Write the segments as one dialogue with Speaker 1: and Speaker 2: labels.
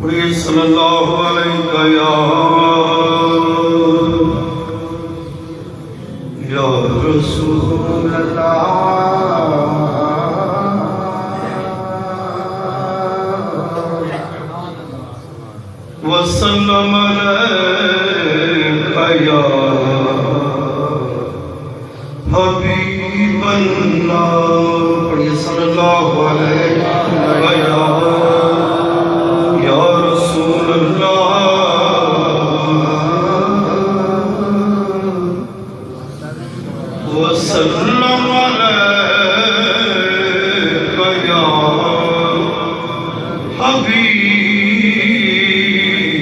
Speaker 1: صلی اللہ علیہ یا رسول اللہ وسلم علیہ یا حبیب اللہ پڑھیے صلی اللہ علیہ یا رسول اللہ وسلم علیہ یا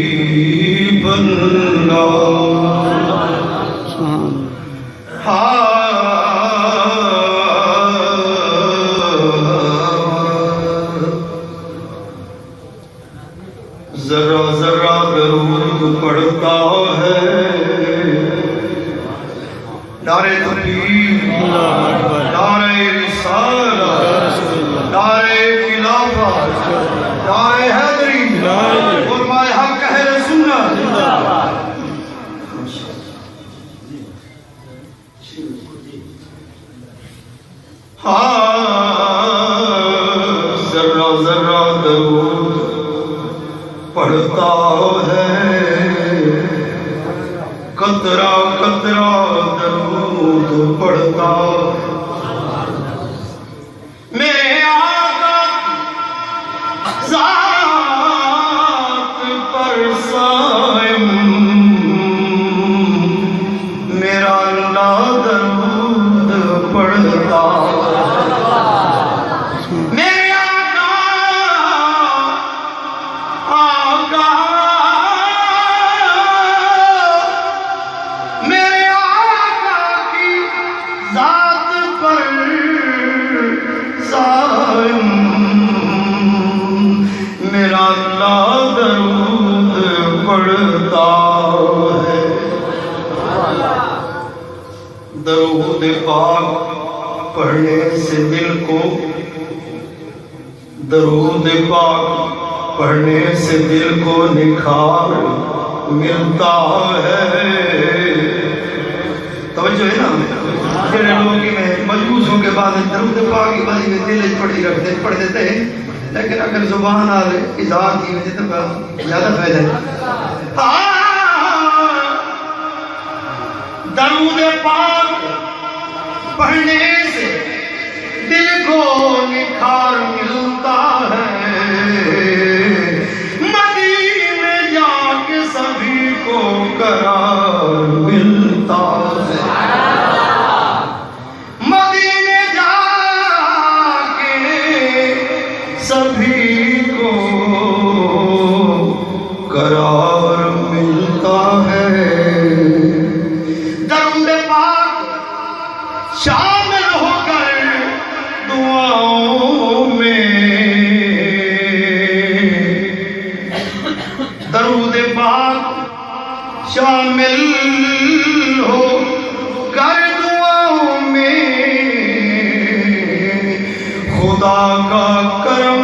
Speaker 1: حبیب اللہ ذرا ذرا درود پڑھتا ہے نعرہ تکبیر نعرہ رسالت نعرہ خلافت نعرہ حیدری علماء حق اہل سنت ذرا ذرا درود پڑھتا ہے قطرہ قطرہ درود پڑھتا میرے آقا ذات پر سائم میرا اللہ درود پڑھتا میرا اللہ درود پڑھتا ہے درود پاک پڑھنے سے دل کو درود پاک پڑھنے سے دل کو نکھار ملتا ہے توجہ ہے نا جنہیں لوگ میں مجبوسوں کے بعد درود پاک کی بازی میں دل پڑھ دیتے ہیں لیکن اگر زبان آلے اظہار کی وجہ تو زیادہ فائدہ ہے درود پاک پڑھنے سے دل کو نکھار ملتا ہے مدینے جا کے سبھی کو قرار ملتا ہے مدینے جا کے سبھی کو قرار ملتا ہے درود پاک شامل ہو کر دعاؤں میں درود پاک شامل ہو کر دعاؤں میں خدا کا کرم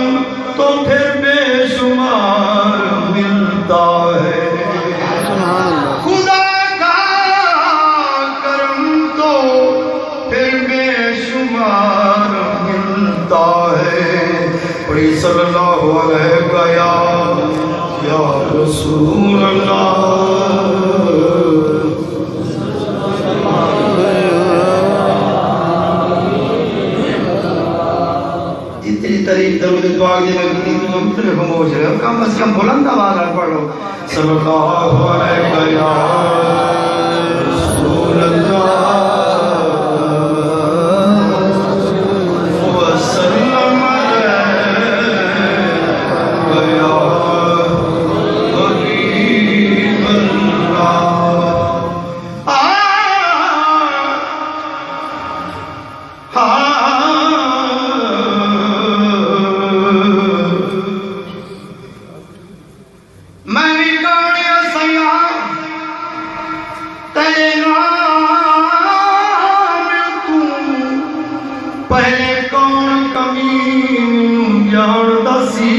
Speaker 1: تو پھر بے شمار ملتا ہے خدا کا کرم تو پھر بے شمار ملتا ہے پڑھی صلی اللہ علیہ یا رسول اللہ تاریخ درود پاک جی میں کتنی مختلف موج ہے کم از کم بلند آواز پڑھو صلی اللہ علیہ یا رسول اللہ وسلم علیہ یا حبیب اللہ میں بھی کاڑیا سیاں تیرے نام پہلے کون کمی جان دسی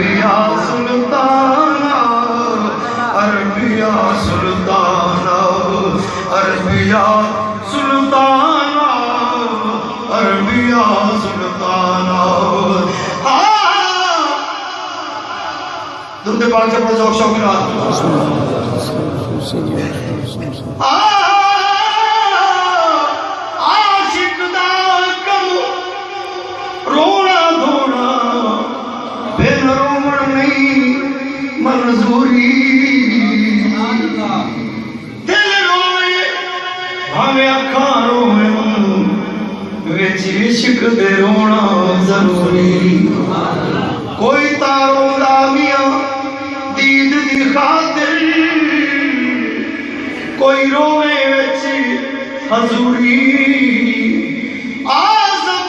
Speaker 1: عربیہ سلطانہ عربیہ سلطانہ عربیہ سلطانہ عربیہ سلطانہ درود پاک سے بڑا ذوق شوق رات عاشق دا کم رونا دھونا بن رومن نہیں منظوری دل روئے ہمیں اکھاں روئے وچ عشق دے رونا ضروری کوئی تاروں دا میاں دید دی خاطر کوئی روے وچ حضوری آزم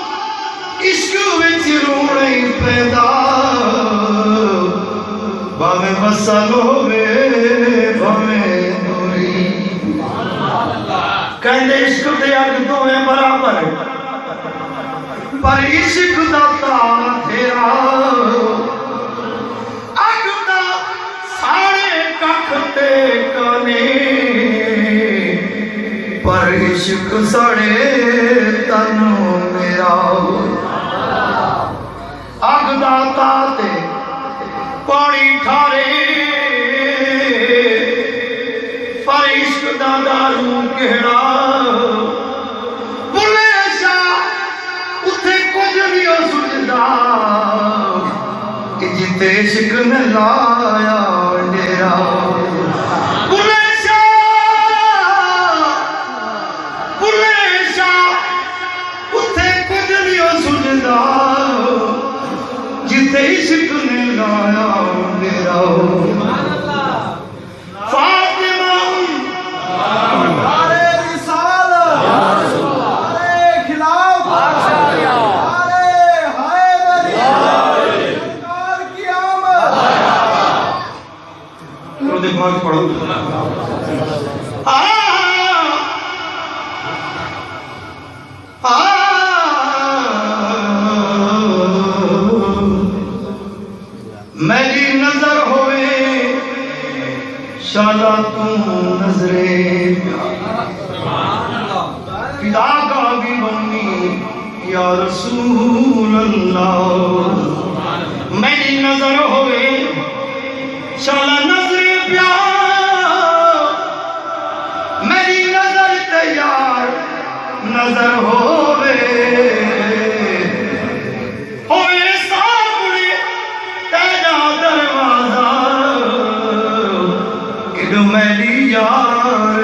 Speaker 1: عشق وچ رونے پیدا بھاویں مسل ہوے بھاویں دوری کہندے عشق دے اگ دوویں برابر پر عشق دا تار تھیرا اگ دا ساڑے ککھ تے کنے پر عشق ساڑے تن میرا اگ دا تاتے پانی ٹھارے پر عشق دا دارو کہڑا جتے عشق نے لایا ڈیرا بلے شاہ اتھے کچھ نہیں سجدا جتے عشق نے لایا ڈیرا فاطمہ
Speaker 2: نعرے رسالت نعرے خلافت نعرے حیدری
Speaker 1: دماغ پڑھو میری نظر ہوئے شالا تم نظرے فدا کا بھی بنی یا رسول اللہ میری نظر ہوئے شالا نظر میری نظر تیار نظر ہوئے سامنے تیرا دروازہ کہ میری یار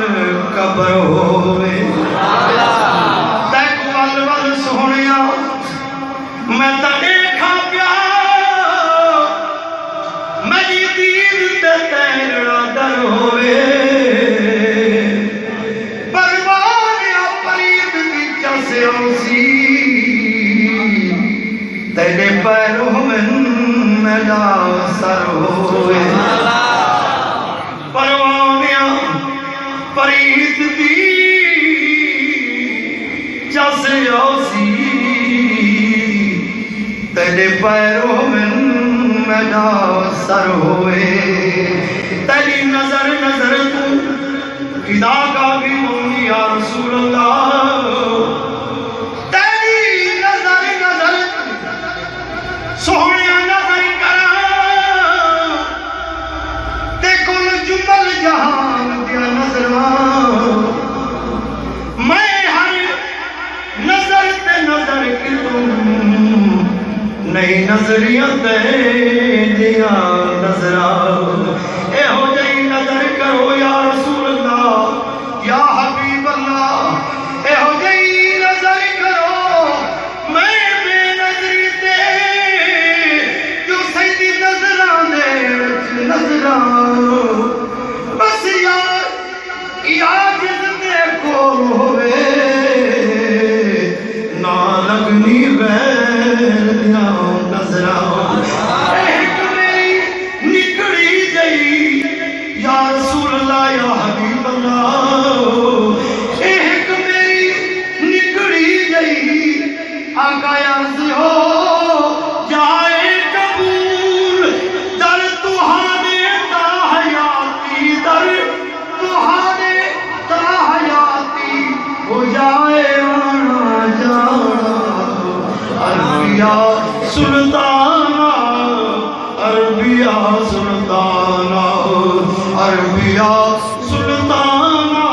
Speaker 1: قبر ہوئے تیک ول ول سونیا میں تا دیکھا پیا میری دید تے تیرا در ہوئے تیرے پیروں میں میرا سر ہوئے پروانیاں فرید دی جیسے اوسی تیرے پیروں میں میرا سر ہوئے تیری نظر نظر تو فدا کا بھی مونی یا رسول اللہ سونے نظر کرا تے کل جمل جہان دیا نظران میں ہر نظر تے نظر کروں نئی نظریاں تے دیا نظران اے ہو جائی نظر کرو یا رسول اللہ یا حبیب اللہ اے ہو جائی نظر کرو میں بس یار جتنے کو ہوئے نہ لگنی غیر دیاں نظران ایک میری نکڑی عربیہ سلطانہ عربیہ سلطانہ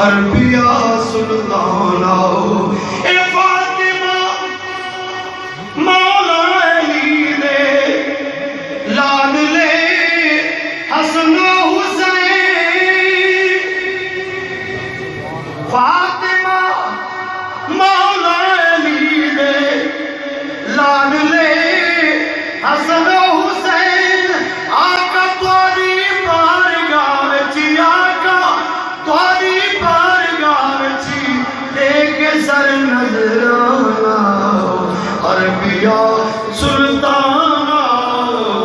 Speaker 1: عربیہ سلطانہ اے فاطمہ مولا علی دے لال لے حسن و حسین فاطمہ مولا علی دے لال لے حسن و حسین آقا تواری بارگاہ وچی آقا تواری بارگاہ وچی ایک سر نظرانہ عربیہ سلطانہ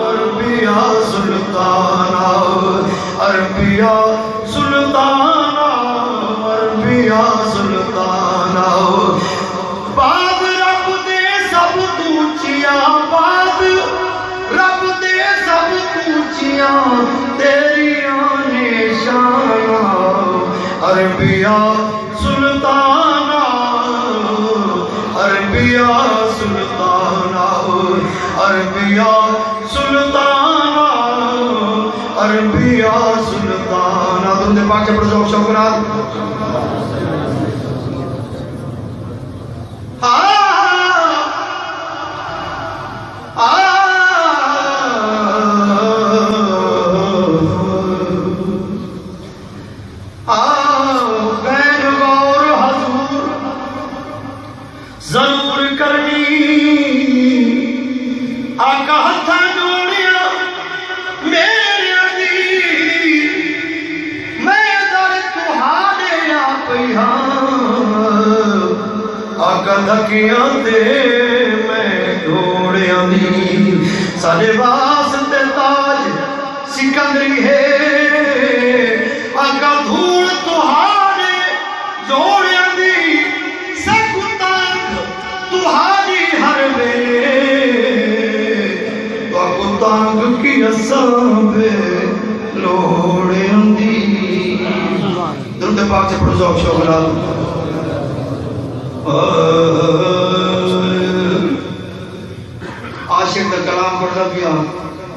Speaker 1: عربیہ سلطانہ عربیہ سلطانہ عربیہ سلطانہ بات رب دے سب توچیاں بات رب دے سب توچیاں تیریاں نشانہ عربیہ سلطانہ عربیہ سلطانہ عربیہ سلطانہ عربیہ سلطانہ درود پاک کے پڑھو شکرات ضرور کرنی آقا ہتھا جوڑیا میرے علی میں در تہاڈے آپیاں آقا دھکیاں تے میں ڈھوڑیاں دی ساڈے واسطے تاج سکندری ہے آقا دھوڑ تہاڈے جوڑیاں دی تہاری ہر ویلے تو کو تانگ کی اساں پہ لوڑیں دی درود پاک سے پڑھو ذوق شوق نال عاشق کا کلام پڑھنا پیا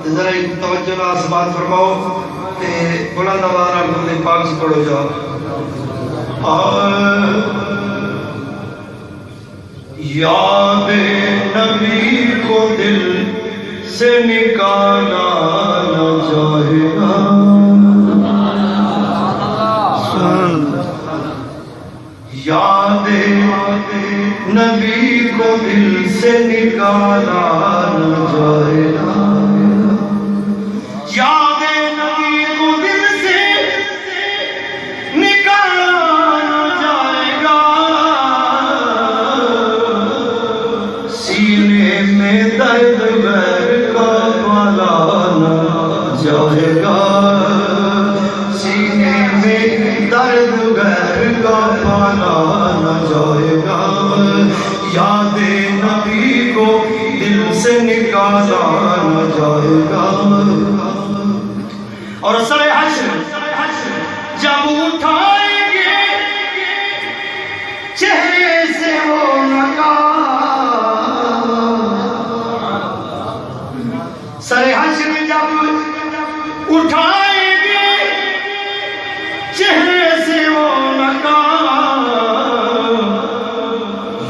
Speaker 1: ذرا توجہ نال سماعت فرماؤ تے بلند آواز نال درود پاک سے پڑھو جاؤ یاد نبی کو دل سے نکالا نہ جائے گا یاد نبی کو دل سے نکالا نہ جائے گا یاد نبی کو دل سے نکالا نہ جائے گا سینے میں درد غیر کا بالا نہ جائے گا سینے میں درد غیر کا بالا نہ جائے گا یاد نبی کو دل سے نکالا نہ جائے گا اور سر حشر جب اٹھائیں گے چہرے سے وہ نقاب سر حشر جب اٹھائیں گے چہرے سے وہ نقاب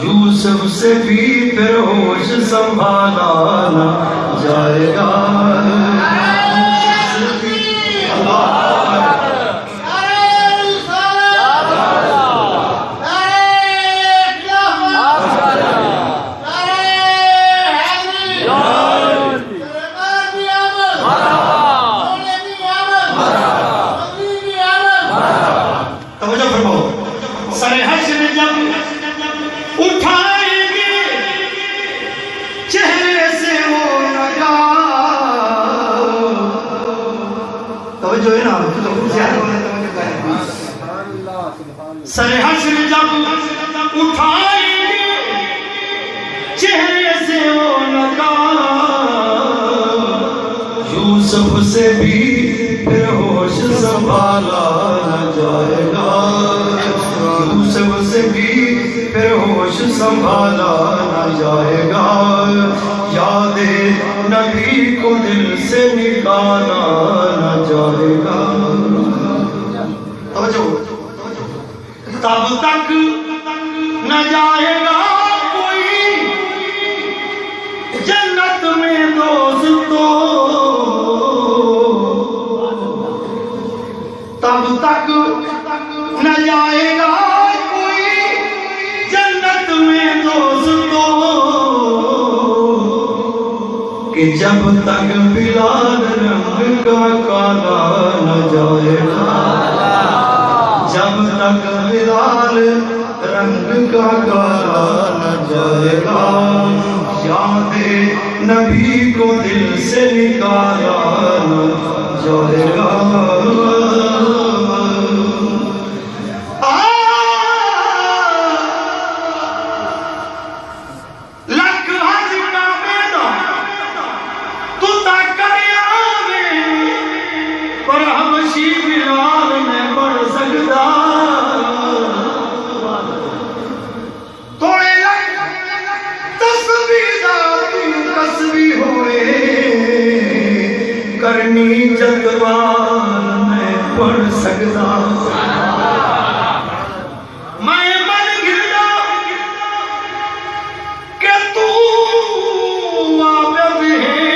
Speaker 1: یوسف سے بھی پھر ہوش سنبھالا نہ جائے گا سر حشر جب اٹھائیں گے چہرے سے وہ نقاب یوسف سے بھی پھر ہوش سنبھالا نہ جائے گا یوسف سے بھی پھر ہوش سنبھالا نہ جائے گا، یاد نبی کو دل سے نکالا نہ جائے گا۔ توجہ، تب تک نہ جائے گا کوئی جنت میں دوستو، تب تک نہ جائے گا کوئی جنت میں دوستو، کہ جب تک بلال رنگ کا کالا نہ جائے گا، جب تک بلال رنگ کا کالا نہ جائے گا، یاد نبی کو دل سے نکالا نہ جائے گا۔ لکھ حج کا میدان تو تک آوے، پر حبشی بلال میں بڑھ سکتا، توڑے لگ تسبیح تسبیح ہوئے، کرنی جتوان میں پڑھ سکتا، میں من گردا کہ تو عابد ہے،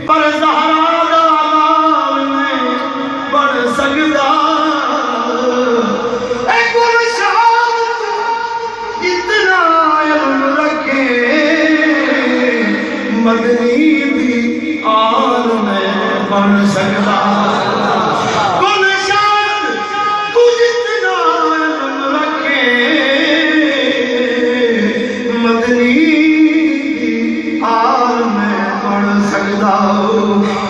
Speaker 1: پر زہرا دلال میں پڑھ سکتا، اے گلشان اتنا علم رکھے، مدنی بھی آن میں پڑھ سکتا، گلشان تو جتنا علم رکھے، مدنی بھی آن میں پڑھ سکتا،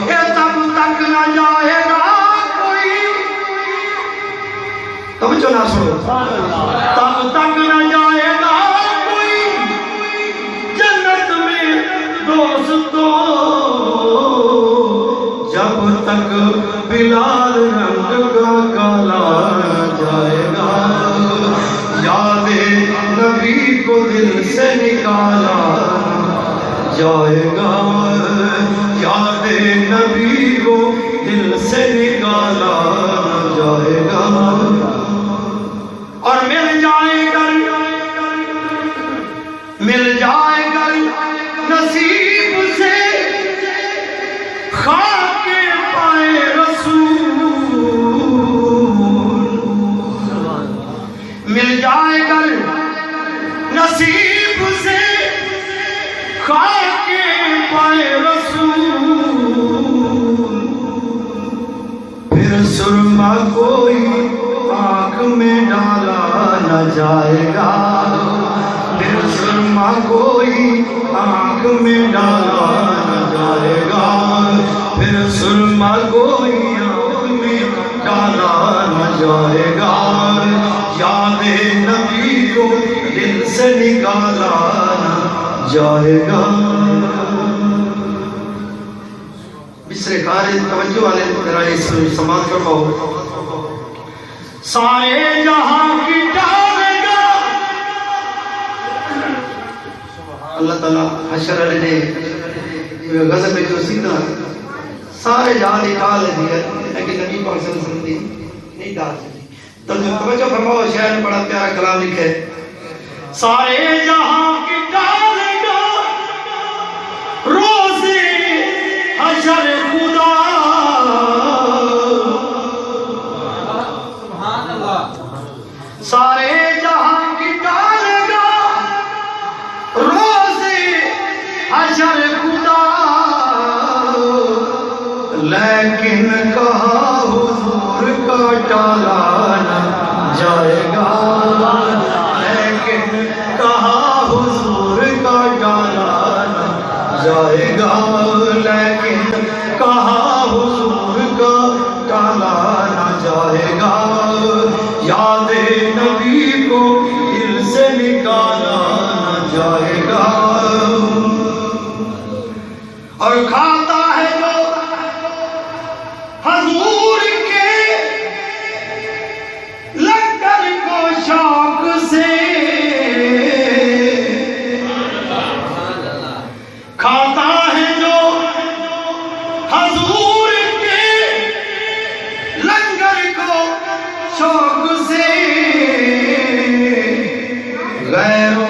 Speaker 1: اے تب تک نہ جائے گا کوئی، توجہ نہ سنو، تب تک نہ جائے گا کوئی جنت میں دوستو، جب تک بلال رنگ کا کالا نہ جائے گا، یاد نبی کو دل سے نکالا جائے گا، یاد نبی کو دل سے نکالا جائے گا، اور مل جائے گا نصیب سے خاک پائے رسول، مل جائے گا نصیب سے خاک پائے رسول، پھر سرما کوئی آنکھ میں ڈالا نہ جائے گا، پھر سرما کوئی آنکھ میں ڈالا نہ جائے گا، پھر سرما کوئی آنکھ میں ڈالا نہ جائے گا، یاد نبی کو دل سے نکالا نہ جائے گا۔ بسر خارج توجہ والے ذرا اس سماعت فرماؤ، سارے جہاں کی ڈالے گا، اللہ تعالیٰ حشر علیہ نے غضب میں جو سیدھا سارے جہاں نکال دیا، لیکن نبی پاک صلی اللہ علیہ وسلم نہیں ڈال سکتی۔ توجہ فرماؤ، شاعر نے بڑا پیارا کلام لکھے، سارے جہاں کی ڈالے گا روز حشر خدا، سارے جہاں کی ڈالے گا روز حشر خدا، لیکن کہا حضور کا ٹالا نہ جائے گا، لیکن کہا حضور کا ٹالا نہ جائے گا، لیکن کہا حضور کا ٹالا نہ جائے گا، یاد نبی کو دل سے نکالا نہ جائے گا، اور کھاتا ہے جو حضور کے کھاتا ہے جو حضور کے لنگر کو شوق سے، غیر